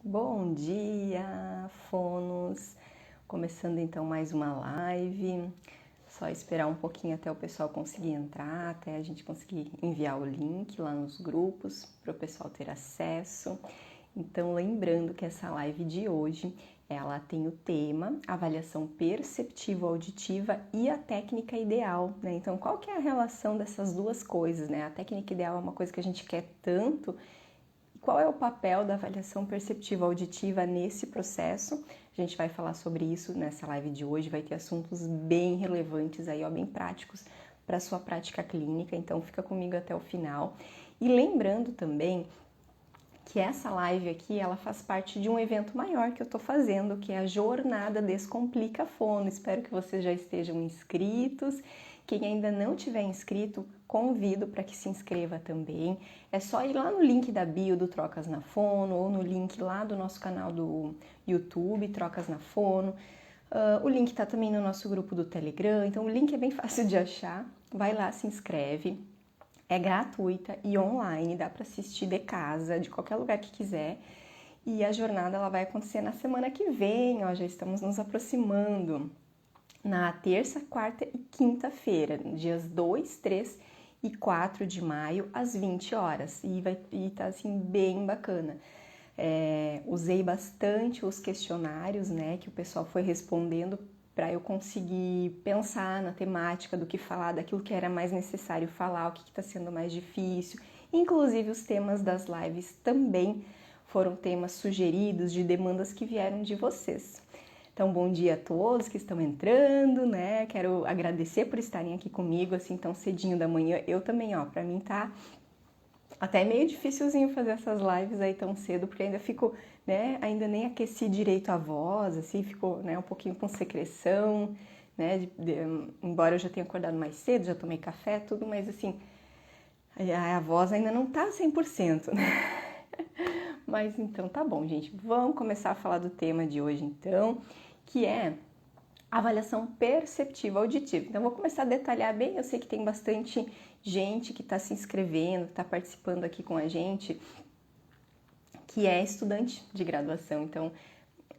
Bom dia, fonos! Começando então mais uma live. Só esperar um pouquinho até o pessoal conseguir entrar, até a gente conseguir enviar o link lá nos grupos para o pessoal ter acesso. Então, lembrando que essa live de hoje, ela tem o tema avaliação perceptiva auditiva e a técnica ideal, né? Então, qual que é a relação dessas duas coisas, né? A técnica ideal é uma coisa que a gente quer tanto. Qual é o papel da avaliação perceptiva auditiva nesse processo? A gente vai falar sobre isso nessa live de hoje, vai ter assuntos bem relevantes aí, ó, bem práticos para a sua prática clínica, então fica comigo até o final. E lembrando também que essa live aqui, ela faz parte de um evento maior que eu tô fazendo, que é a Jornada Descomplica Fono. Espero que vocês já estejam inscritos. Quem ainda não tiver inscrito, convido para que se inscreva também. É só ir lá no link da bio do Trocas na Fono ou no link lá do nosso canal do YouTube, Trocas na Fono. O link está também no nosso grupo do Telegram, então o link é bem fácil de achar. Vai lá, se inscreve. É gratuita e online, dá para assistir de casa, de qualquer lugar que quiser. E a jornada ela vai acontecer na semana que vem, ó, já estamos nos aproximando. Na terça, quarta e quinta-feira, dias 2, 3 e 4 de maio, às 20 horas. E tá assim, bem bacana. Usei bastante os questionários, né, que o pessoal foi respondendo para eu conseguir pensar na temática do que falar, daquilo que era mais necessário falar, o que está sendo mais difícil. Inclusive os temas das lives também foram temas sugeridos de demandas que vieram de vocês. Então, bom dia a todos que estão entrando, né? Quero agradecer por estarem aqui comigo assim tão cedinho da manhã. Eu também, ó, para mim tá até meio dificilzinho fazer essas lives aí tão cedo, porque ainda fico, né, ainda nem aqueci direito a voz, assim, fico, né, um pouquinho com secreção, né, embora eu já tenha acordado mais cedo, já tomei café, tudo, mas assim, a voz ainda não tá 100%, né? Mas então tá bom, gente, vamos começar a falar do tema de hoje então, que é avaliação perceptiva auditiva. Então, vou começar a detalhar bem. Eu sei que tem bastante gente que está se inscrevendo, que está participando aqui com a gente, que é estudante de graduação. Então,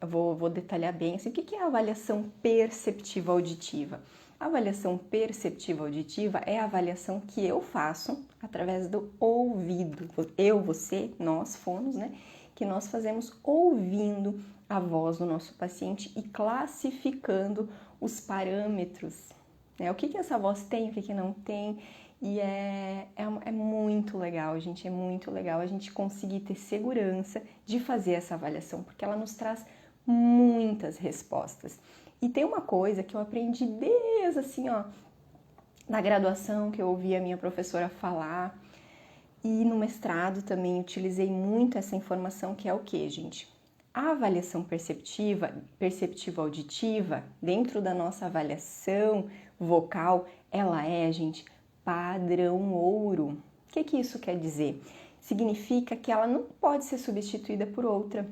eu vou detalhar bem assim, o que é a avaliação perceptiva auditiva. A avaliação perceptiva auditiva é a avaliação que eu faço através do ouvido. Eu, você, nós, fonos, né? Que nós fazemos ouvindo a voz do nosso paciente e classificando os parâmetros, né? O que essa voz tem, o que não tem, e é muito legal, gente, é muito legal a gente conseguir ter segurança de fazer essa avaliação, porque ela nos traz muitas respostas. E tem uma coisa que eu aprendi desde assim, ó, na graduação, que eu ouvi a minha professora falar, e no mestrado também utilizei muito essa informação, que é o que, gente? A avaliação perceptiva auditiva, dentro da nossa avaliação vocal, ela é, gente, padrão ouro. O que isso quer dizer? Significa que ela não pode ser substituída por outra.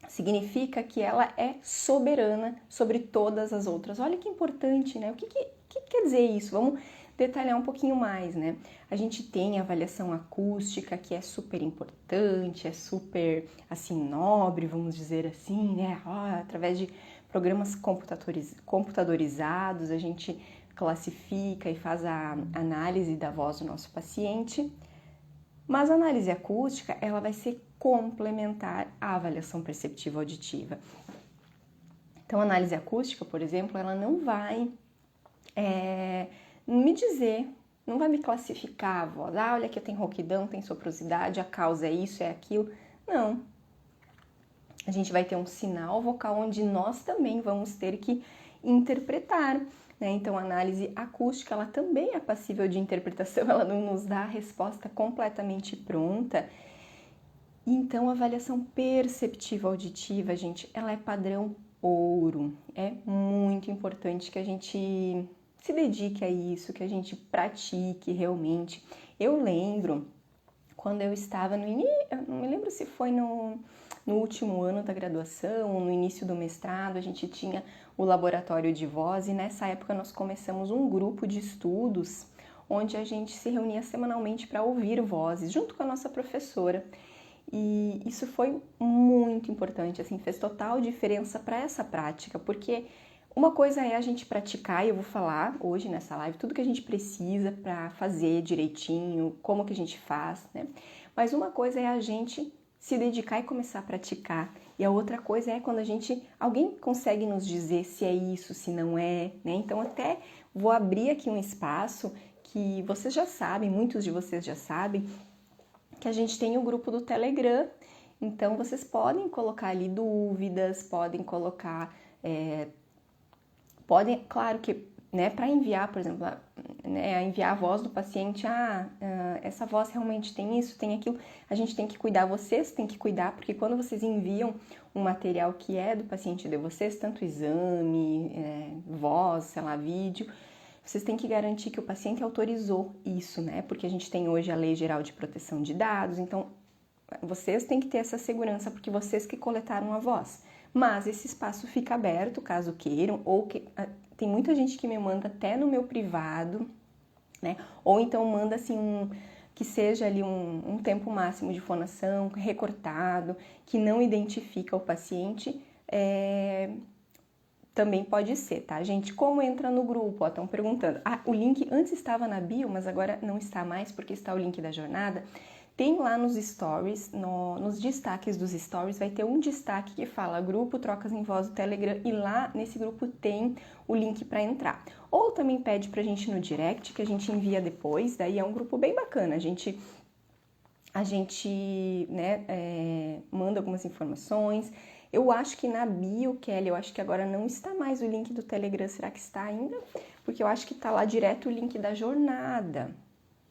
Significa que ela é soberana sobre todas as outras. Olha que importante, né? O que quer dizer isso? Vamos detalhar um pouquinho mais, né? A gente tem a avaliação acústica, que é super importante, é super, assim, nobre, vamos dizer assim, né? Através de programas computadorizados, a gente classifica e faz a análise da voz do nosso paciente. Mas a análise acústica, ela vai ser complementar à avaliação perceptiva auditiva. Então, a análise acústica, por exemplo, ela não vai me dizer, não vai me classificar a voz. Olha aqui, eu tenho rouquidão, tem soprosidade, a causa é isso, é aquilo. Não. A gente vai ter um sinal vocal onde nós também vamos ter que interpretar, né? Então, a análise acústica, ela também é passível de interpretação, ela não nos dá a resposta completamente pronta. Então, a avaliação perceptiva auditiva, gente, ela é padrão ouro. É muito importante que a gente se dedique a isso, que a gente pratique realmente. Eu lembro, quando eu estava no início, não me lembro se foi no último ano da graduação, no início do mestrado, a gente tinha o laboratório de voz e nessa época nós começamos um grupo de estudos onde a gente se reunia semanalmente para ouvir vozes, junto com a nossa professora. E isso foi muito importante, assim, fez total diferença para essa prática, porque uma coisa é a gente praticar, e eu vou falar hoje nessa live tudo que a gente precisa para fazer direitinho, como que a gente faz, né? Mas uma coisa é a gente se dedicar e começar a praticar. E a outra coisa é quando alguém consegue nos dizer se é isso, se não é, né? Então até vou abrir aqui um espaço que vocês já sabem, muitos de vocês já sabem, que a gente tem o grupo do Telegram. Então vocês podem colocar ali dúvidas, podem colocar, claro que, né, para enviar, por exemplo, né, enviar a voz do paciente, essa voz realmente tem isso, tem aquilo, a gente tem que cuidar, vocês têm que cuidar, porque quando vocês enviam um material que é do paciente de vocês, tanto exame, voz, sei lá, vídeo, vocês têm que garantir que o paciente autorizou isso, né? Porque a gente tem hoje a Lei Geral de Proteção de Dados, então vocês têm que ter essa segurança, porque vocês que coletaram a voz. Mas esse espaço fica aberto, caso queiram, ou que tem muita gente que me manda até no meu privado, né? Ou então manda assim que seja ali um tempo máximo de fonação, recortado, que não identifica o paciente, também pode ser, tá, gente? Como entra no grupo? Estão perguntando. O link antes estava na bio, mas agora não está mais porque está o link da jornada. Tem lá nos stories, nos destaques dos stories, vai ter um destaque que fala grupo Trocas em Voz do Telegram e lá nesse grupo tem o link para entrar. Ou também pede pra gente no direct, que a gente envia depois, daí é um grupo bem bacana, a gente né, manda algumas informações. Eu acho que na bio, Kelly, eu acho que agora não está mais o link do Telegram, será que está ainda? Porque eu acho que está lá direto o link da jornada,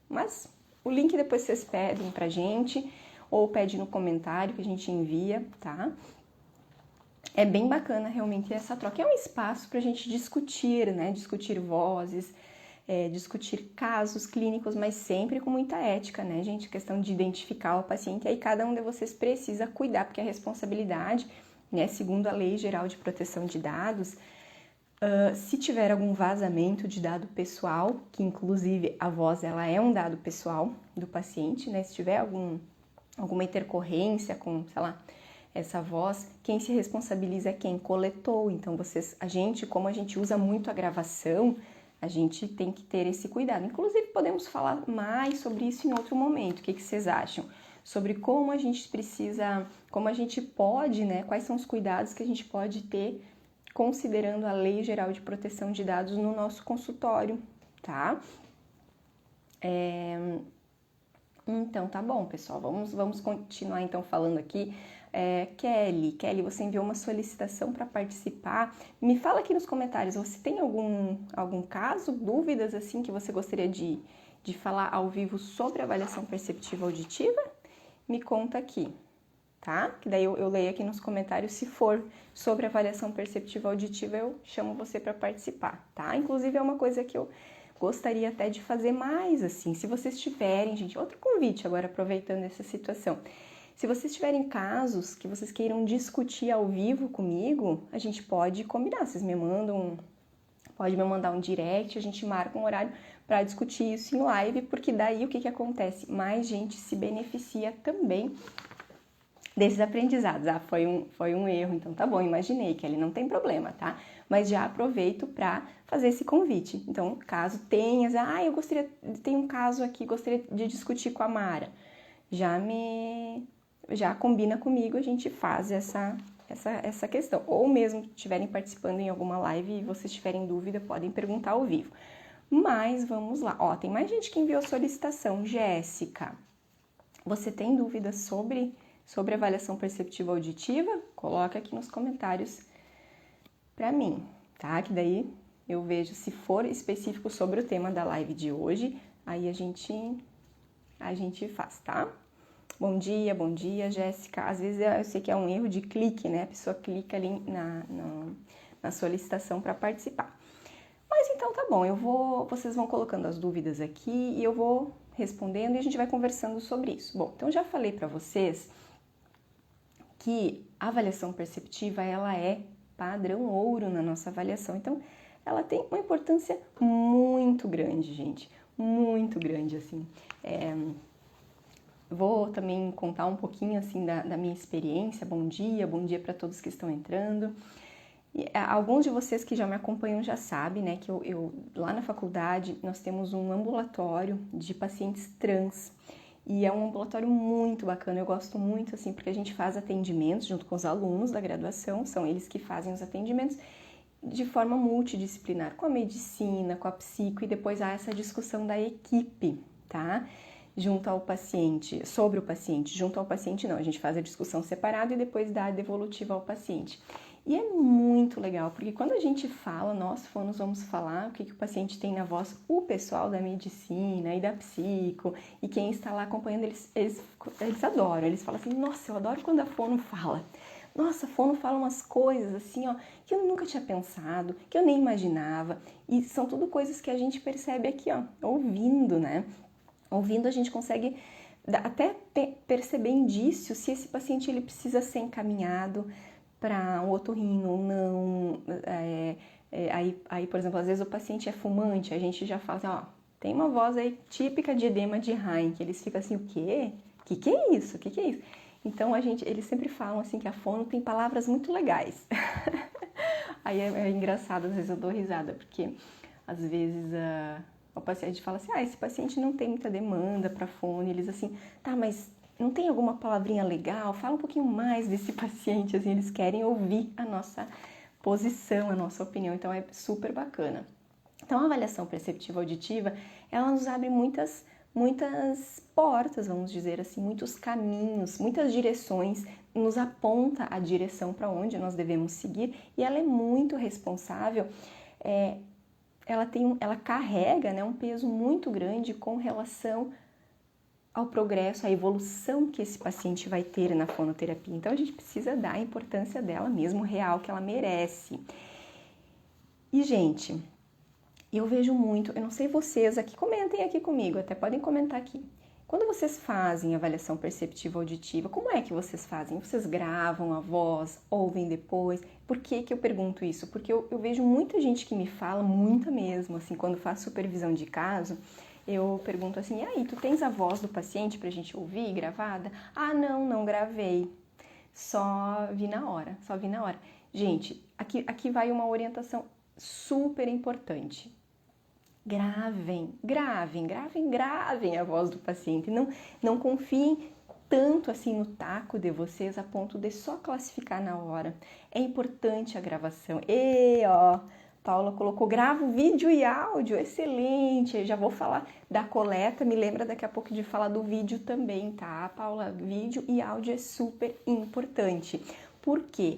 mas o link depois vocês pedem pra gente, ou pede no comentário que a gente envia, tá? É bem bacana realmente essa troca. É um espaço pra gente discutir, né? Discutir vozes, discutir casos clínicos, mas sempre com muita ética, né, gente? A questão de identificar o paciente, aí cada um de vocês precisa cuidar, porque a responsabilidade, né, segundo a Lei Geral de Proteção de Dados, se tiver algum vazamento de dado pessoal, que inclusive a voz ela é um dado pessoal do paciente, né? Se tiver alguma intercorrência com, sei lá, essa voz, quem se responsabiliza é quem coletou. Então como a gente usa muito a gravação, a gente tem que ter esse cuidado. Inclusive podemos falar mais sobre isso em outro momento. O que vocês acham? Sobre como a gente precisa, como a gente pode, né? Quais são os cuidados que a gente pode ter considerando a Lei Geral de Proteção de Dados no nosso consultório, tá? Então, tá bom, pessoal, vamos continuar então falando aqui. Kelly, você enviou uma solicitação para participar. Me fala aqui nos comentários, você tem algum caso, dúvidas assim que você gostaria de falar ao vivo sobre avaliação perceptiva auditiva? Me conta aqui, tá? Que daí eu leio aqui nos comentários. Se for sobre avaliação perceptiva auditiva, eu chamo você para participar, tá? Inclusive é uma coisa que eu gostaria até de fazer mais, assim. Se vocês tiverem, gente, outro convite agora, aproveitando essa situação. Se vocês tiverem casos que vocês queiram discutir ao vivo comigo, a gente pode combinar. Vocês pode me mandar um direct, a gente marca um horário para discutir isso em live, porque daí o que acontece? Mais gente se beneficia também desses aprendizados. Foi um erro, então tá bom, imaginei que ele não tem problema, tá? Mas já aproveito para fazer esse convite. Então, caso tenhas, tem um caso aqui, gostaria de discutir com a Mara, já combina comigo, a gente faz essa questão. Ou mesmo estiverem participando em alguma live e vocês tiverem dúvida, podem perguntar ao vivo. Mas vamos lá. Ó, tem mais gente que enviou solicitação. Jéssica, você tem dúvidas sobre avaliação perceptiva auditiva? Coloca aqui nos comentários para mim, tá? Que daí eu vejo se for específico sobre o tema da live de hoje, aí a gente faz, tá? Bom dia, Jéssica. Às vezes eu sei que é um erro de clique, né? A pessoa clica ali na solicitação para participar. Mas então tá bom, vocês vão colocando as dúvidas aqui e eu vou respondendo e a gente vai conversando sobre isso. Bom, então já falei para vocês que a avaliação perceptiva, ela é padrão ouro na nossa avaliação. Então, ela tem uma importância muito grande, gente. Muito grande, assim. Vou também contar um pouquinho assim da minha experiência. Bom dia para todos que estão entrando. E, alguns de vocês que já me acompanham já sabem, né, que eu lá na faculdade nós temos um ambulatório de pacientes trans. E é um ambulatório muito bacana, eu gosto muito, assim, porque a gente faz atendimentos junto com os alunos da graduação, são eles que fazem os atendimentos de forma multidisciplinar, com a medicina, com a psico, e depois há essa discussão da equipe, tá? Junto ao paciente, sobre o paciente, junto ao paciente não, a gente faz a discussão separada e depois dá a devolutiva ao paciente. E é muito legal, porque quando a gente fala, nós fonos vamos falar o que o paciente tem na voz, o pessoal da medicina e da psico, e quem está lá acompanhando, eles adoram, eles falam assim, nossa, eu adoro quando a fono fala. Nossa, a fono fala umas coisas assim, ó, que eu nunca tinha pensado, que eu nem imaginava, e são tudo coisas que a gente percebe aqui, ó, ouvindo, né? Ouvindo a gente consegue até perceber indícios se esse paciente ele precisa ser encaminhado para um otorrino ou não. Aí, por exemplo, às vezes o paciente é fumante, a gente já fala assim, ó, tem uma voz aí típica de edema de Rhein, que eles ficam assim, o quê? Que é isso? Que é isso? Então, eles sempre falam assim que a fono tem palavras muito legais. Aí é engraçado, às vezes eu dou risada, porque às vezes o paciente fala assim, esse paciente não tem muita demanda para fono, e eles assim, tá, mas não tem alguma palavrinha legal? Fala um pouquinho mais desse paciente, assim, eles querem ouvir a nossa posição, a nossa opinião, então é super bacana. Então a avaliação perceptiva auditiva, ela nos abre muitas portas, vamos dizer assim, muitos caminhos, muitas direções, nos aponta a direção para onde nós devemos seguir, e ela é muito responsável, ela carrega, né, um peso muito grande com relação ao progresso, à evolução que esse paciente vai ter na fonoterapia. Então a gente precisa dar a importância dela mesmo real que ela merece. E gente, eu vejo muito, eu não sei vocês aqui, comentem aqui comigo, até podem comentar aqui. Quando vocês fazem avaliação perceptiva auditiva, como é que vocês fazem? Vocês gravam a voz, ouvem depois? Por que eu pergunto isso? Porque eu vejo muita gente que me fala, muita mesmo, assim, quando faço supervisão de caso, eu pergunto assim, e aí, tu tens a voz do paciente pra gente ouvir gravada? Ah, não gravei, só vi na hora. Gente, aqui vai uma orientação super importante. Gravem a voz do paciente, não confiem tanto assim no taco de vocês a ponto de só classificar na hora. É importante a gravação. E ó, Paula colocou, gravo vídeo e áudio, excelente. Eu já vou falar da coleta, me lembra daqui a pouco de falar do vídeo também, tá, Paula? Vídeo e áudio é super importante. Por quê?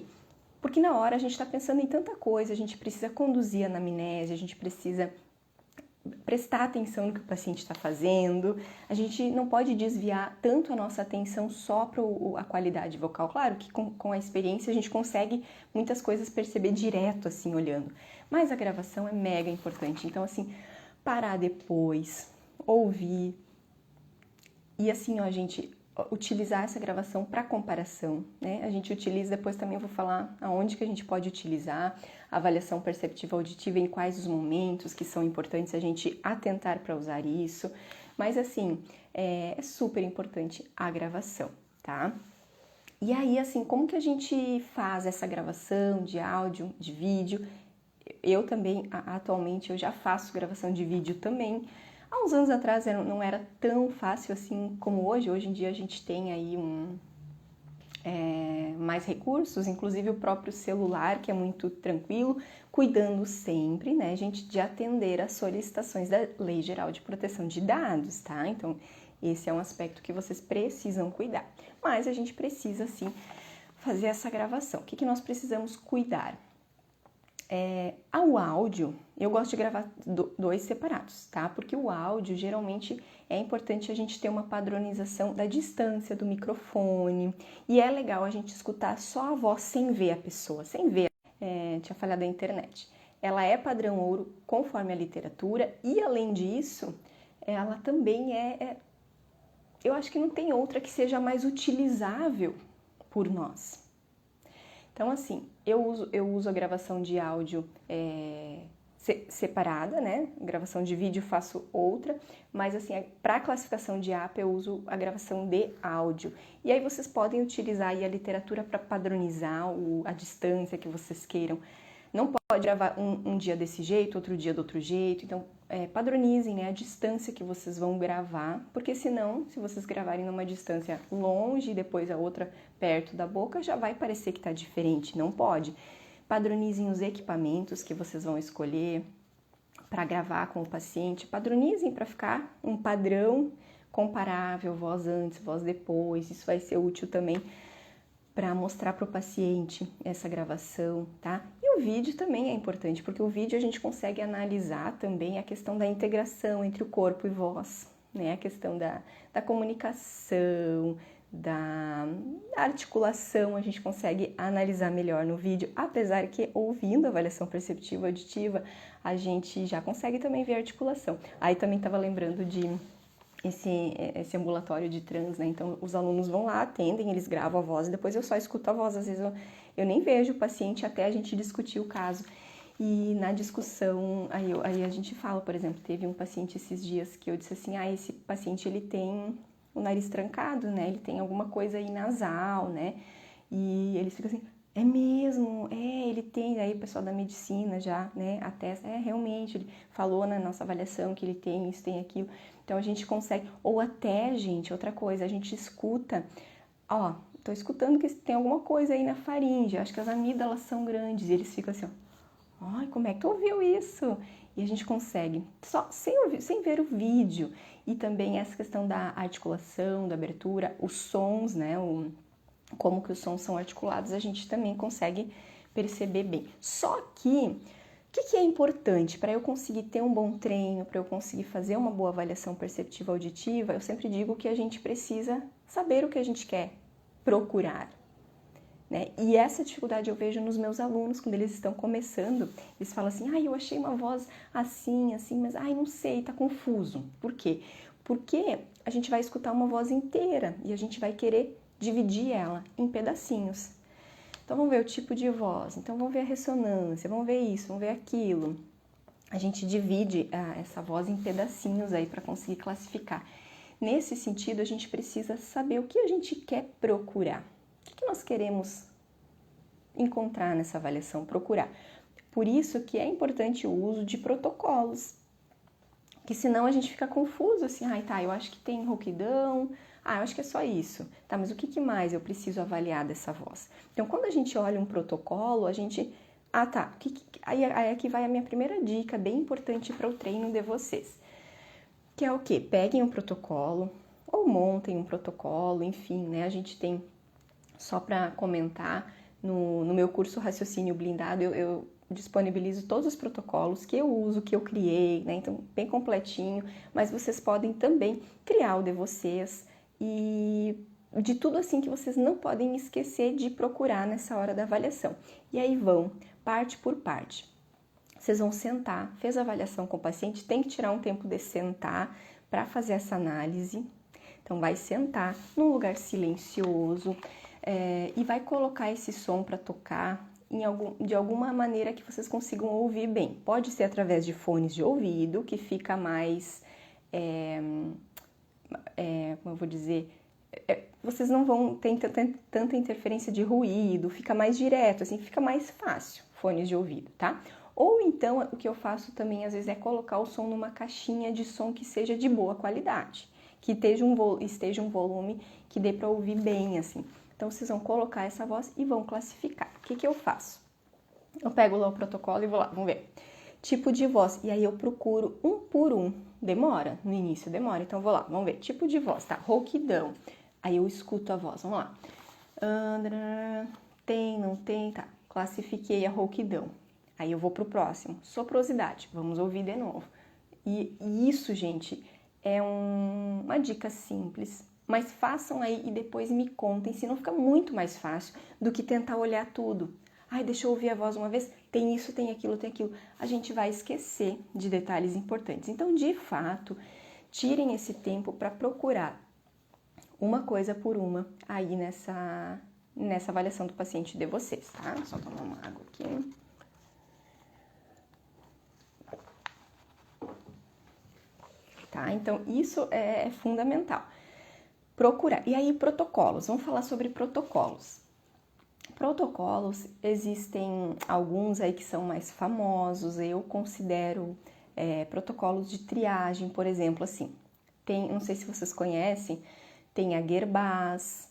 Porque na hora a gente está pensando em tanta coisa, a gente precisa conduzir a anamnese, a gente precisa prestar atenção no que o paciente está fazendo, a gente não pode desviar tanto a nossa atenção só para a qualidade vocal. Claro que com a experiência a gente consegue muitas coisas perceber direto assim olhando, mas a gravação é mega importante, então assim, parar depois, ouvir e assim, ó, gente, utilizar essa gravação para comparação, né? A gente utiliza, depois também eu vou falar aonde que a gente pode utilizar a avaliação perceptiva auditiva, em quais os momentos que são importantes a gente atentar para usar isso, mas assim, é super importante a gravação, tá? E aí, assim, como que a gente faz essa gravação de áudio, de vídeo? Eu também, atualmente, eu já faço gravação de vídeo também. Há uns anos atrás não era tão fácil assim como hoje. Hoje em dia a gente tem aí mais recursos, inclusive o próprio celular, que é muito tranquilo, cuidando sempre, né, gente, de atender às solicitações da Lei Geral de Proteção de Dados, tá? Então, esse é um aspecto que vocês precisam cuidar. Mas a gente precisa, sim, fazer essa gravação. O que nós precisamos cuidar? Ao áudio, eu gosto de gravar dois separados, tá? Porque o áudio, geralmente, é importante a gente ter uma padronização da distância do microfone. E é legal a gente escutar só a voz sem ver a pessoa, sem ver. Tinha falhado a internet. Ela é padrão ouro, conforme a literatura. E, além disso, ela também eu acho que não tem outra que seja mais utilizável por nós. Então, assim, eu uso a gravação de áudio separada, né? Gravação de vídeo eu faço outra, mas assim, para classificação de APA eu uso a gravação de áudio. E aí vocês podem utilizar aí a literatura para padronizar a distância que vocês queiram. Não pode gravar um dia desse jeito, outro dia do outro jeito, então padronizem, né, a distância que vocês vão gravar, porque senão, se vocês gravarem numa distância longe e depois a outra perto da boca, já vai parecer que está diferente, não pode. Padronizem os equipamentos que vocês vão escolher para gravar com o paciente, padronizem para ficar um padrão comparável, voz antes, voz depois, isso vai ser útil também para mostrar para o paciente essa gravação, tá? E o vídeo também é importante, porque o vídeo a gente consegue analisar também a questão da integração entre o corpo e voz, né? A questão da comunicação, da articulação, a gente consegue analisar melhor no vídeo, apesar que ouvindo a avaliação perceptiva auditiva, a gente já consegue também ver a articulação. Aí também estava lembrando de esse ambulatório de trans, né? Então, os alunos vão lá, atendem, eles gravam a voz e depois eu só escuto a voz. Às vezes eu nem vejo o paciente até a gente discutir o caso. E na discussão, aí a gente fala, por exemplo, teve um paciente esses dias que eu disse assim, esse paciente ele tem o nariz trancado, né? Ele tem alguma coisa aí nasal, né? E eles ficam assim, é mesmo, ele tem, aí o pessoal da medicina já, né, atesta, realmente, ele falou na nossa avaliação que ele tem isso, tem aquilo, então a gente consegue, ou até, gente, outra coisa, a gente escuta, tô escutando que tem alguma coisa aí na faringe, acho que as amígdalas são grandes, e eles ficam assim, ai, como é que tu ouviu isso? E a gente consegue, só sem ver o vídeo, e também essa questão da articulação, da abertura, os sons, né, como que os sons são articulados, a gente também consegue perceber bem. Só que, o que é importante para eu conseguir ter um bom treino, para eu conseguir fazer uma boa avaliação perceptiva auditiva? Eu sempre digo que a gente precisa saber o que a gente quer procurar, né? E essa dificuldade eu vejo nos meus alunos, quando eles estão começando, eles falam assim, eu achei uma voz assim, mas não sei, tá confuso. Por quê? Porque a gente vai escutar uma voz inteira e a gente vai querer dividir ela em pedacinhos. Então vamos ver o tipo de voz, então vamos ver a ressonância, vamos ver isso, vamos ver aquilo. A gente divide essa voz em pedacinhos aí para conseguir classificar. Nesse sentido, a gente precisa saber o que a gente quer procurar. O que nós queremos encontrar nessa avaliação, procurar. Por isso que é importante o uso de protocolos, que senão a gente fica confuso, assim, eu acho que tem rouquidão, eu acho que é só isso. Tá, mas o que mais eu preciso avaliar dessa voz? Então, quando a gente olha um protocolo, a gente... Aí aqui vai a minha primeira dica, bem importante para o treino de vocês. Que é o quê? Peguem um protocolo, ou montem um protocolo, enfim, né? A gente tem, só para comentar, no meu curso Raciocínio Blindado, eu disponibilizo todos os protocolos que eu uso, que eu criei, né? Então, bem completinho, mas vocês podem também criar o de vocês e de tudo assim que vocês não podem esquecer de procurar nessa hora da avaliação. E aí vão, parte por parte. Vocês vão sentar, fez a avaliação com o paciente, tem que tirar um tempo de sentar para fazer essa análise. Então, vai sentar num lugar silencioso e vai colocar esse som para tocar de alguma maneira que vocês consigam ouvir bem. Pode ser através de fones de ouvido, que fica mais, como eu vou dizer, vocês não vão ter tanta interferência de ruído, fica mais direto, assim, fica mais fácil, fones de ouvido, tá? Ou então, o que eu faço também, às vezes, é colocar o som numa caixinha de som que seja de boa qualidade, que esteja um volume que dê para ouvir bem, assim. Então, vocês vão colocar essa voz e vão classificar. O que eu faço? Eu pego lá o protocolo e vou lá, vamos ver. Tipo de voz, e aí eu procuro um por um. Demora, no início demora, então vou lá, vamos ver. Tipo de voz, tá? Rouquidão. Aí eu escuto a voz, vamos lá. Tem, não tem, tá. Classifiquei a rouquidão. Aí eu vou pro próximo. Soprosidade, vamos ouvir de novo. E isso, gente, é uma dica simples, mas façam aí e depois me contem, senão fica muito mais fácil do que tentar olhar tudo. Deixa eu ouvir a voz uma vez, tem isso, tem aquilo, tem aquilo. A gente vai esquecer de detalhes importantes. Então, de fato, tirem esse tempo para procurar uma coisa por uma aí nessa avaliação do paciente de vocês, tá? Só tomar uma água aqui. tá? Então, isso é fundamental. Procurar. E aí, protocolos. Vamos falar sobre protocolos. Protocolos, existem alguns aí que são mais famosos, eu considero protocolos de triagem, por exemplo, assim, não sei se vocês conhecem, tem a Gerbas,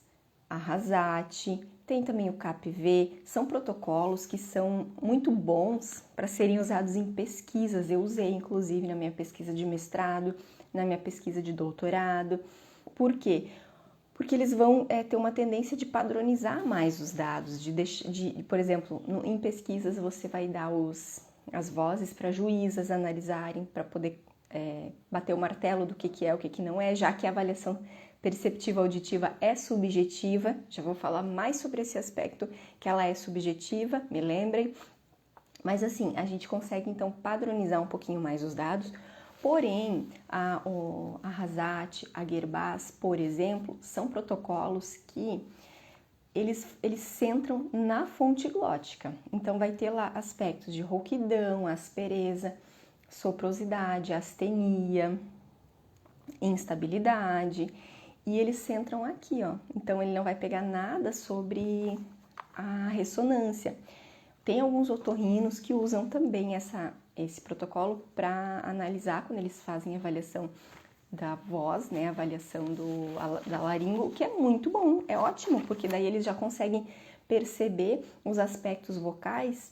a Rasat, tem também o CAPV, são protocolos que são muito bons para serem usados em pesquisas, eu usei inclusive na minha pesquisa de mestrado, na minha pesquisa de doutorado. Por quê? Porque eles vão ter uma tendência de padronizar mais os dados, por exemplo, em pesquisas você vai dar as vozes para juízas analisarem, para poder bater o martelo do que é, o que não é, já que a avaliação perceptiva auditiva é subjetiva, já vou falar mais sobre esse aspecto, que ela é subjetiva, me lembrem, mas assim, a gente consegue então padronizar um pouquinho mais os dados. Porém, a Rasat, a Gerbas, por exemplo, são protocolos que eles centram na fonte glótica. Então, vai ter lá aspectos de rouquidão, aspereza, soprosidade, astenia, instabilidade, e eles centram aqui, ó. Então, ele não vai pegar nada sobre a ressonância. Tem alguns otorrinos que usam também esse protocolo para analisar quando eles fazem a avaliação da voz, né, a avaliação da laringo, o que é muito bom, é ótimo, porque daí eles já conseguem perceber os aspectos vocais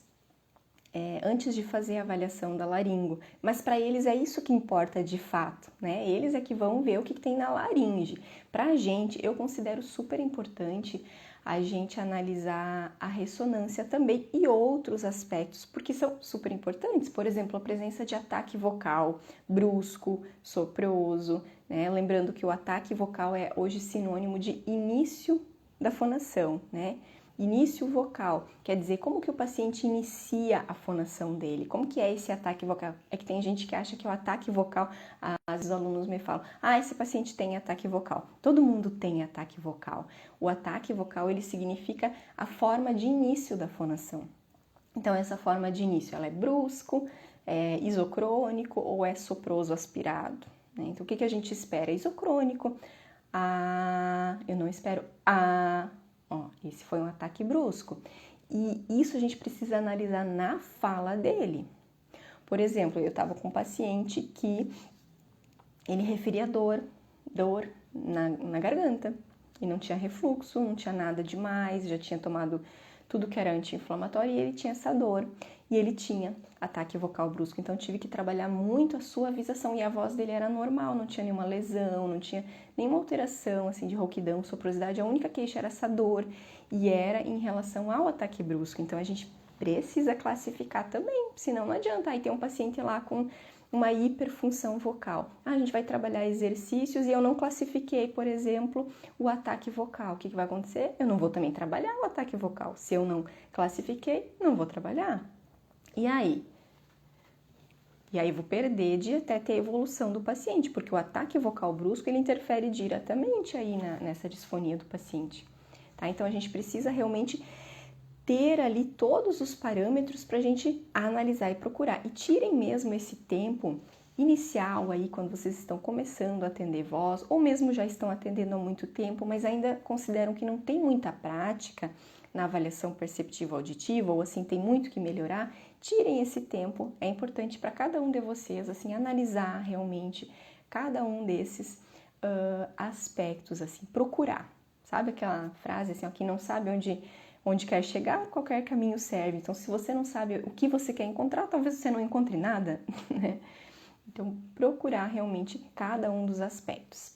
antes de fazer a avaliação da laringo. Mas para eles é isso que importa de fato, né? Eles é que vão ver o que tem na laringe. Para a gente, eu considero super importante a gente analisar a ressonância também e outros aspectos, porque são super importantes. Por exemplo, a presença de ataque vocal brusco, soproso, né? Lembrando que o ataque vocal é hoje sinônimo de início da fonação, né? Início vocal, quer dizer, como que o paciente inicia a fonação dele? Como que é esse ataque vocal? É que tem gente que acha que o ataque vocal, às vezes os alunos me falam, esse paciente tem ataque vocal. Todo mundo tem ataque vocal. O ataque vocal, ele significa a forma de início da fonação. Então, essa forma de início, ela é brusco, é isocrônico ou é soproso aspirado, né? Então, o que a gente espera? Isocrônico, eu não espero esse foi um ataque brusco. E isso a gente precisa analisar na fala dele. Por exemplo, eu estava com um paciente que ele referia dor na garganta. E não tinha refluxo, não tinha nada demais, já tinha tomado tudo que era anti-inflamatório e ele tinha essa dor. E ele tinha ataque vocal brusco, então tive que trabalhar muito a suavização e a voz dele era normal, não tinha nenhuma lesão, não tinha nenhuma alteração assim de rouquidão, soprosidade, a única queixa era essa dor e era em relação ao ataque brusco. Então a gente precisa classificar também, senão não adianta. Aí tem um paciente lá com uma hiperfunção vocal. A gente vai trabalhar exercícios e eu não classifiquei, por exemplo, o ataque vocal. O que vai acontecer? Eu não vou também trabalhar o ataque vocal. Se eu não classifiquei, não vou trabalhar. E aí? E aí vou perder de até ter a evolução do paciente, porque o ataque vocal brusco, ele interfere diretamente aí nessa disfonia do paciente, tá? Então, a gente precisa realmente ter ali todos os parâmetros para a gente analisar e procurar. E tirem mesmo esse tempo inicial aí, quando vocês estão começando a atender voz, ou mesmo já estão atendendo há muito tempo, mas ainda consideram que não tem muita prática na avaliação perceptiva auditiva, ou assim, tem muito que melhorar, tirem esse tempo, é importante para cada um de vocês, assim, analisar realmente cada um desses aspectos, assim, procurar. Sabe aquela frase, assim, ó, quem não sabe onde quer chegar, qualquer caminho serve. Então, se você não sabe o que você quer encontrar, talvez você não encontre nada, né? Então, procurar realmente cada um dos aspectos.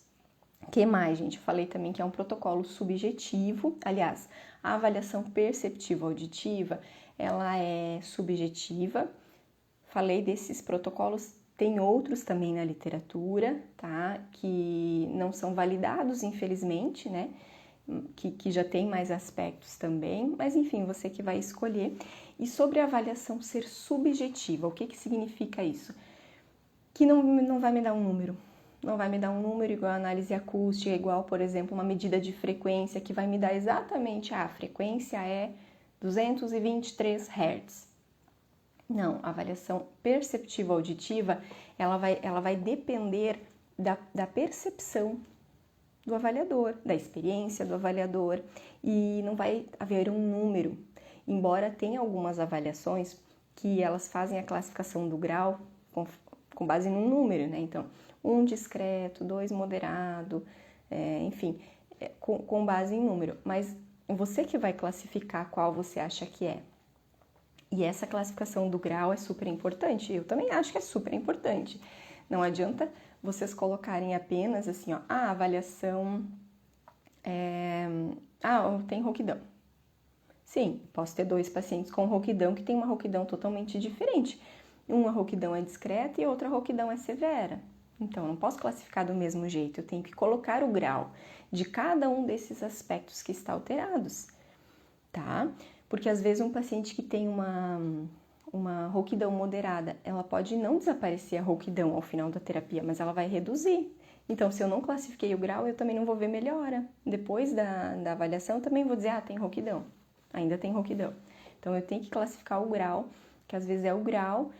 O que mais, gente? Eu falei também que é um protocolo subjetivo. Aliás, a avaliação perceptiva auditiva, ela é subjetiva. Falei desses protocolos, tem outros também na literatura, tá? Que não são validados, infelizmente, né? Que já tem mais aspectos também, mas enfim, você que vai escolher. E sobre a avaliação ser subjetiva, o que significa isso? Que não vai me dar um número. Não vai me dar um número igual a análise acústica, igual, por exemplo, uma medida de frequência que vai me dar exatamente a frequência é 223 Hz. Não, a avaliação perceptiva auditiva, ela vai depender da percepção do avaliador, da experiência do avaliador, e não vai haver um número, embora tenha algumas avaliações que elas fazem a classificação do grau com base num número, né? Então, 1 discreto, 2 moderado, enfim, com base em número, mas você que vai classificar qual você acha que é. E essa classificação do grau é super importante, eu também acho que é super importante. Não adianta vocês colocarem apenas assim, ó, a avaliação tem rouquidão. Sim, posso ter 2 pacientes com rouquidão que tem uma rouquidão totalmente diferente. Uma rouquidão é discreta e outra rouquidão é severa. Então, eu não posso classificar do mesmo jeito, eu tenho que colocar o grau de cada um desses aspectos que está alterados, tá? Porque às vezes um paciente que tem uma rouquidão moderada, ela pode não desaparecer a rouquidão ao final da terapia, mas ela vai reduzir. Então, se eu não classifiquei o grau, eu também não vou ver melhora. Depois da avaliação, eu também vou dizer, tem rouquidão, ainda tem rouquidão. Então, eu tenho que classificar o grau, que às vezes é o grau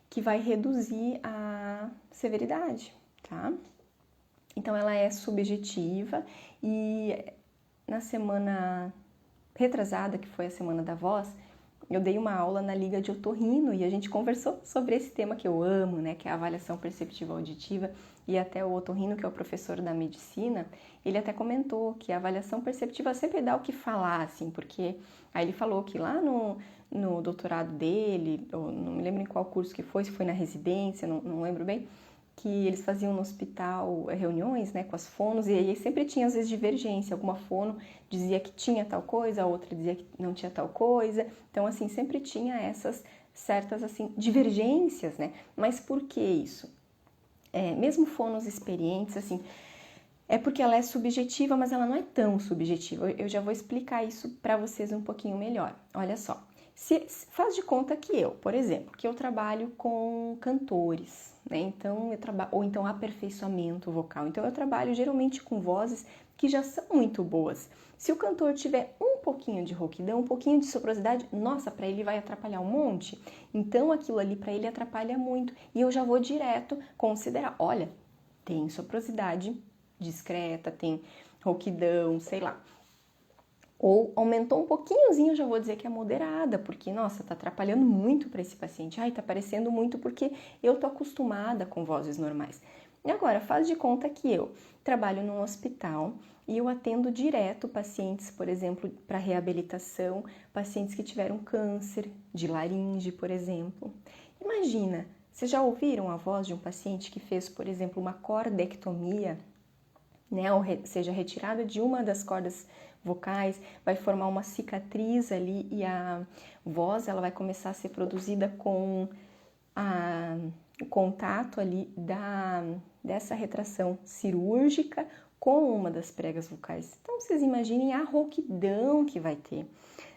que vai reduzir a severidade, tá? Então, ela é subjetiva e na semana retrasada, que foi a Semana da Voz, eu dei uma aula na Liga de Otorrino e a gente conversou sobre esse tema que eu amo, né, que é a avaliação perceptiva auditiva, e até o Otorrino, que é o professor da medicina, ele até comentou que a avaliação perceptiva sempre dá o que falar, assim, porque aí ele falou que lá no doutorado dele, ou não me lembro em qual curso que foi, se foi na residência, não lembro bem, que eles faziam no hospital reuniões, né, com as fonos, e aí sempre tinha às vezes divergência, alguma fono dizia que tinha tal coisa, a outra dizia que não tinha tal coisa, então assim, sempre tinha essas certas assim divergências, né, mas por que isso? Mesmo fonos experientes, assim, é porque ela é subjetiva, mas ela não é tão subjetiva, eu já vou explicar isso para vocês um pouquinho melhor, olha só. Faz de conta que eu, por exemplo, que eu trabalho com cantores, né? Então ou então aperfeiçoamento vocal. Então eu trabalho geralmente com vozes que já são muito boas. Se o cantor tiver um pouquinho de rouquidão, um pouquinho de soprosidade, nossa, para ele vai atrapalhar um monte. Então aquilo ali para ele atrapalha muito. E eu já vou direto considerar, olha, tem soprosidade discreta, tem rouquidão, sei lá. Ou aumentou um pouquinhozinho, eu já vou dizer que é moderada, porque, nossa, tá atrapalhando muito para esse paciente. Tá parecendo muito porque eu tô acostumada com vozes normais. E agora, faz de conta que eu trabalho num hospital e eu atendo direto pacientes, por exemplo, para reabilitação, pacientes que tiveram câncer de laringe, por exemplo. Imagina, vocês já ouviram a voz de um paciente que fez, por exemplo, uma cordectomia, né, ou seja, retirada de uma das cordas vocais, vai formar uma cicatriz ali e a voz ela vai começar a ser produzida com o contato ali dessa retração cirúrgica com uma das pregas vocais. Então, vocês imaginem a rouquidão que vai ter,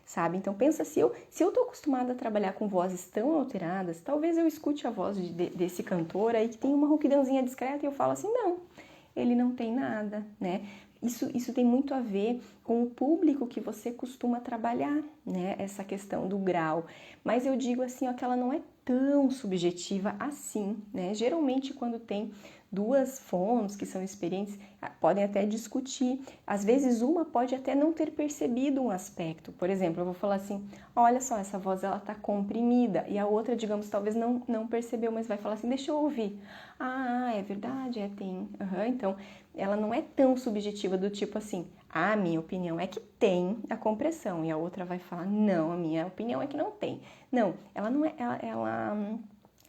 sabe? Então, pensa, se eu tô acostumada a trabalhar com vozes tão alteradas, talvez eu escute a voz desse cantor aí que tem uma rouquidãozinha discreta e eu falo assim, não, ele não tem nada, né? Isso tem muito a ver com o público que você costuma trabalhar, né? Essa questão do grau. Mas eu digo assim, ó, que ela não é tão subjetiva assim, né? Geralmente, quando tem duas fonos que são experientes, podem até discutir. Às vezes, uma pode até não ter percebido um aspecto. Por exemplo, eu vou falar assim, olha só, essa voz ela tá comprimida. E a outra, digamos, talvez não percebeu, mas vai falar assim, deixa eu ouvir. Ah, é verdade, tem. Então, ela não é tão subjetiva do tipo assim, a minha opinião é que tem a compressão. E a outra vai falar, não, a minha opinião é que não tem. Não, ela não é...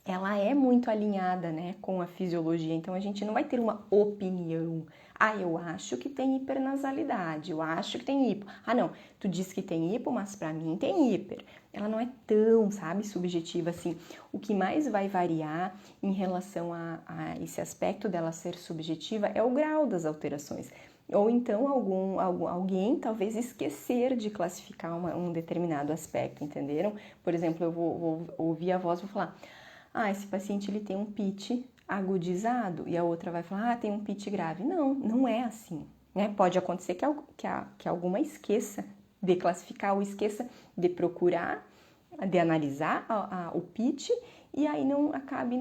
Ela é muito alinhada, né, com a fisiologia, então a gente não vai ter uma opinião. Ah, eu acho que tem hipernasalidade, eu acho que tem hipo. Ah, não, tu diz que tem hipo, mas pra mim tem hiper. Ela não é tão, sabe, subjetiva assim. O que mais vai variar em relação a esse aspecto dela ser subjetiva é o grau das alterações. Ou então alguém talvez esquecer de classificar um determinado aspecto, entenderam? Por exemplo, eu vou ouvir a voz e vou falar... esse paciente ele tem um pitch agudizado e a outra vai falar, tem um pitch grave. Não é assim, né? Pode acontecer que alguma esqueça de classificar ou esqueça de procurar, de analisar o pitch e aí acabe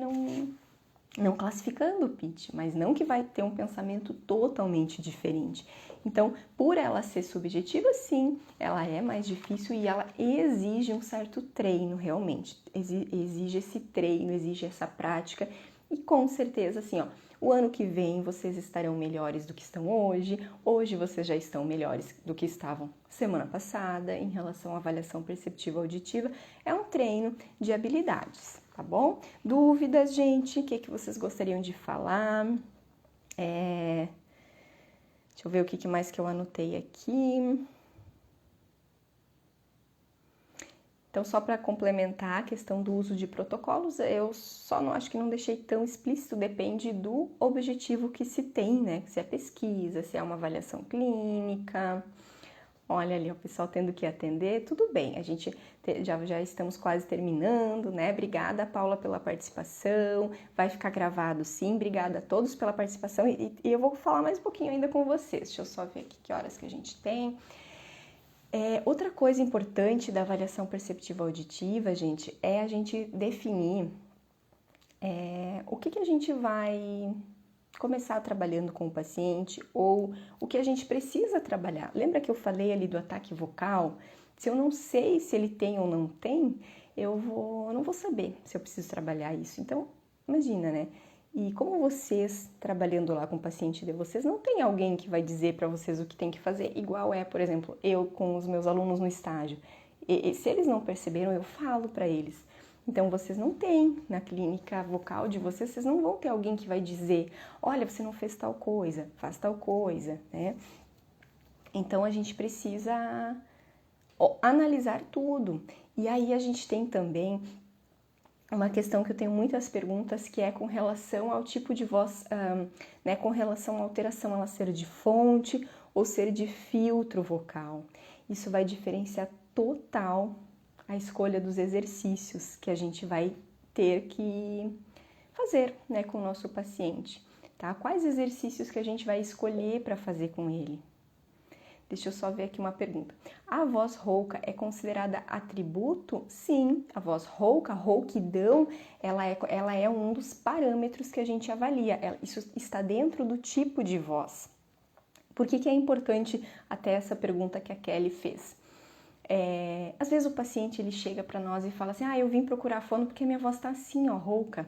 não classificando o pitch, mas não que vai ter um pensamento totalmente diferente. Então, por ela ser subjetiva, sim, ela é mais difícil e ela exige um certo treino, realmente. Exige esse treino, exige essa prática e com certeza, assim, ó, o ano que vem vocês estarão melhores do que estão hoje. Hoje vocês já estão melhores do que estavam semana passada em relação à avaliação perceptiva auditiva. É um treino de habilidades, tá bom? Dúvidas, gente? O que vocês gostariam de falar? Deixa eu ver o que mais que eu anotei aqui. Então, só para complementar a questão do uso de protocolos, eu só não acho que não deixei tão explícito, depende do objetivo que se tem, né? Se é pesquisa, se é uma avaliação clínica. Olha ali, o pessoal tendo que atender, tudo bem, a gente já estamos quase terminando, né? Obrigada, Paula, pela participação, vai ficar gravado sim, obrigada a todos pela participação e eu vou falar mais um pouquinho ainda com vocês, deixa eu só ver aqui que horas que a gente tem. Outra coisa importante da avaliação perceptiva auditiva, gente, é a gente definir o que a gente vai começar trabalhando com o paciente ou o que a gente precisa trabalhar. Lembra que eu falei ali do ataque vocal? Se eu não sei se ele tem ou não tem, eu não vou saber se eu preciso trabalhar isso. Então, imagina, né? E como vocês, trabalhando lá com o paciente de vocês, não tem alguém que vai dizer para vocês o que tem que fazer, igual por exemplo, eu com os meus alunos no estágio. E se eles não perceberam, eu falo para eles. Então, vocês não têm, na clínica vocal de vocês, vocês não vão ter alguém que vai dizer, olha, você não fez tal coisa, faz tal coisa, né? Então, a gente precisa analisar tudo. E aí, a gente tem também uma questão que eu tenho muitas perguntas, que é com relação ao tipo de voz, né, com relação à alteração, ela ser de fonte ou ser de filtro vocal. Isso vai diferenciar total a escolha dos exercícios que a gente vai ter que fazer, né, com o nosso paciente, tá? Quais exercícios que a gente vai escolher para fazer com ele? Deixa eu só ver aqui uma pergunta. A voz rouca é considerada atributo? Sim, a voz rouca, rouquidão, ela é um dos parâmetros que a gente avalia. Isso está dentro do tipo de voz. Por que é importante até essa pergunta que a Kelly fez? Às vezes o paciente ele chega para nós e fala assim, eu vim procurar fono porque minha voz está assim, ó, rouca.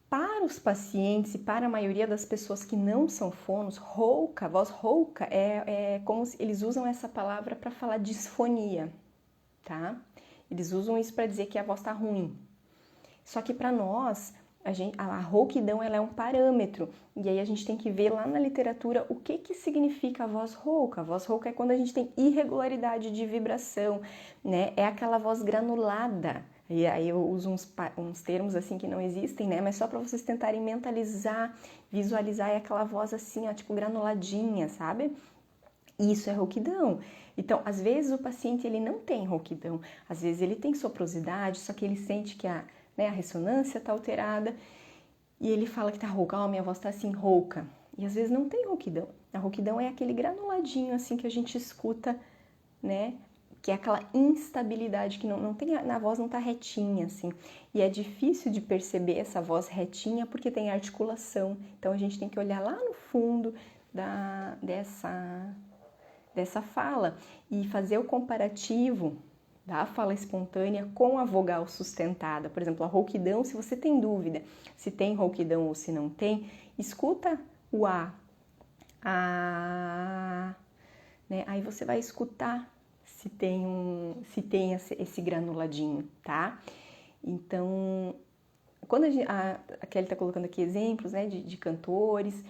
Para os pacientes e para a maioria das pessoas que não são fonos, rouca, voz rouca é como se eles usam essa palavra para falar disfonia, tá? Eles usam isso para dizer que a voz está ruim. Só que para nós, a rouquidão ela é um parâmetro, e aí a gente tem que ver lá na literatura o que significa a voz rouca. A voz rouca é quando a gente tem irregularidade de vibração, né? É aquela voz granulada. E aí eu uso uns termos assim que não existem, né? Mas só para vocês tentarem mentalizar, visualizar, é aquela voz assim, ó, tipo granuladinha, sabe? Isso é rouquidão. Então, às vezes o paciente ele não tem rouquidão, às vezes ele tem soprosidade, só que ele sente que a ressonância está alterada e ele fala que está rouca, minha voz está assim rouca. E às vezes não tem rouquidão. A rouquidão é aquele granuladinho assim que a gente escuta, né? Que é aquela instabilidade que não tem, a voz não está retinha assim. E é difícil de perceber essa voz retinha porque tem articulação. Então a gente tem que olhar lá no fundo dessa fala e fazer o comparativo da fala espontânea com a vogal sustentada. Por exemplo, a rouquidão, se você tem dúvida se tem rouquidão ou se não tem, escuta o A, né? Aí você vai escutar se tem esse granuladinho, tá? Então, quando a Kelly tá colocando aqui exemplos, né, de cantores,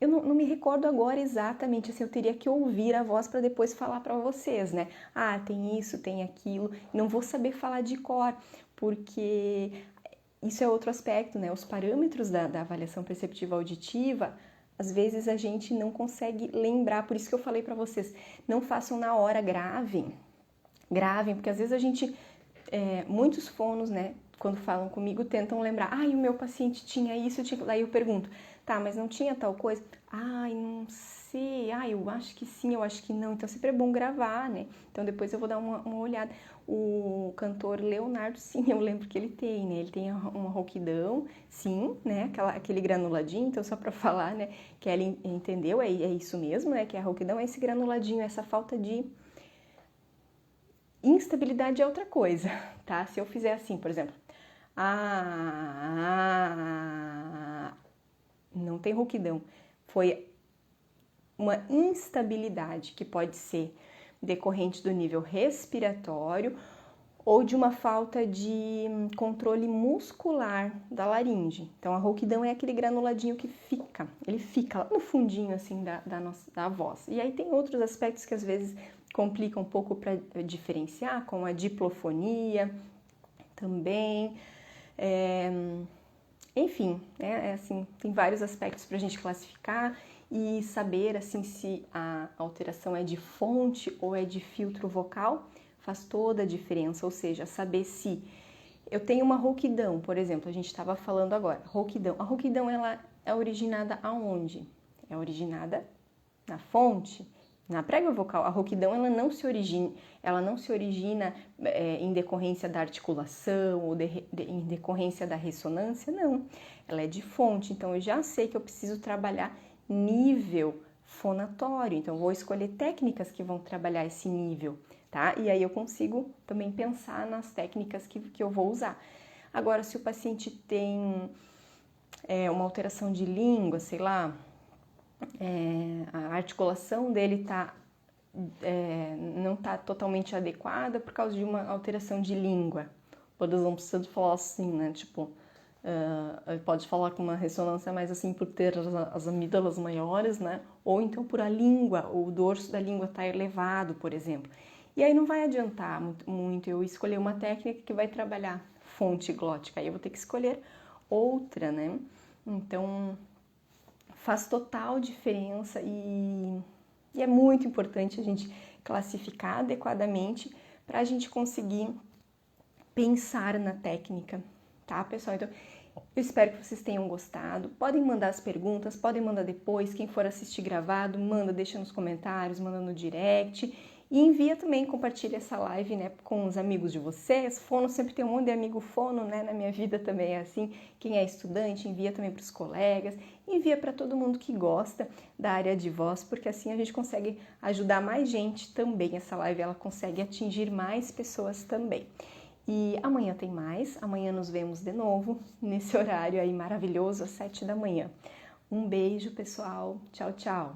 eu não me recordo agora exatamente, assim, eu teria que ouvir a voz para depois falar para vocês, né? Tem isso, tem aquilo. Não vou saber falar de cor, porque isso é outro aspecto, né? Os parâmetros da avaliação perceptiva auditiva, às vezes a gente não consegue lembrar, por isso que eu falei para vocês, não façam na hora, gravem, porque às vezes a gente, muitos fonos, né, quando falam comigo, tentam lembrar, o meu paciente tinha isso, daí eu pergunto, Tá, mas não tinha tal coisa? Ai, não sei, eu acho que sim, eu acho que não. Então sempre é bom gravar, né? Então depois eu vou dar uma olhada. O cantor Leonardo, sim, eu lembro que ele tem, né? Ele tem uma rouquidão, sim, né? Aquele granuladinho, então só pra falar, né? Que ela entendeu, é isso mesmo, né? Que a rouquidão é esse granuladinho, essa falta de instabilidade é outra coisa, tá? Se eu fizer assim, por exemplo, não tem rouquidão, foi uma instabilidade que pode ser decorrente do nível respiratório ou de uma falta de controle muscular da laringe. Então a rouquidão é aquele granuladinho que ele fica lá no fundinho assim da voz. E aí tem outros aspectos que às vezes complicam um pouco para diferenciar, como a diplofonia também. Enfim, assim, tem vários aspectos para a gente classificar e saber assim se a alteração é de fonte ou é de filtro vocal faz toda a diferença, ou seja, saber se eu tenho uma rouquidão, por exemplo, a gente estava falando agora, rouquidão. A rouquidão ela é originada aonde? É originada na fonte, na prega vocal. A rouquidão ela não se origina em decorrência da articulação ou em decorrência da ressonância, não. Ela é de fonte, então eu já sei que eu preciso trabalhar nível fonatório, então vou escolher técnicas que vão trabalhar esse nível, tá? E aí eu consigo também pensar nas técnicas que eu vou usar. Agora, se o paciente tem uma alteração de língua, sei lá, a articulação dele não está totalmente adequada por causa de uma alteração de língua. Por exemplo, precisa falar assim, né? Tipo, pode falar com uma ressonância mais assim por ter as amígdalas maiores, né? Ou então por a língua, o dorso da língua estar elevado, por exemplo. E aí não vai adiantar muito eu escolher uma técnica que vai trabalhar fonte glótica. Aí eu vou ter que escolher outra, né? Então faz total diferença e é muito importante a gente classificar adequadamente para a gente conseguir pensar na técnica, tá, pessoal? Então, eu espero que vocês tenham gostado. Podem mandar as perguntas, podem mandar depois. Quem for assistir gravado, deixa nos comentários, manda no direct. E envia também, compartilha essa live, né, com os amigos de vocês. Fono, sempre tem um monte de amigo fono, né, na minha vida também é assim. Quem é estudante, envia também para os colegas, envia para todo mundo que gosta da área de voz, porque assim a gente consegue ajudar mais gente também. Essa live, ela consegue atingir mais pessoas também. E amanhã tem mais, amanhã nos vemos de novo, nesse horário aí maravilhoso, às 7 da manhã. Um beijo, pessoal. Tchau, tchau.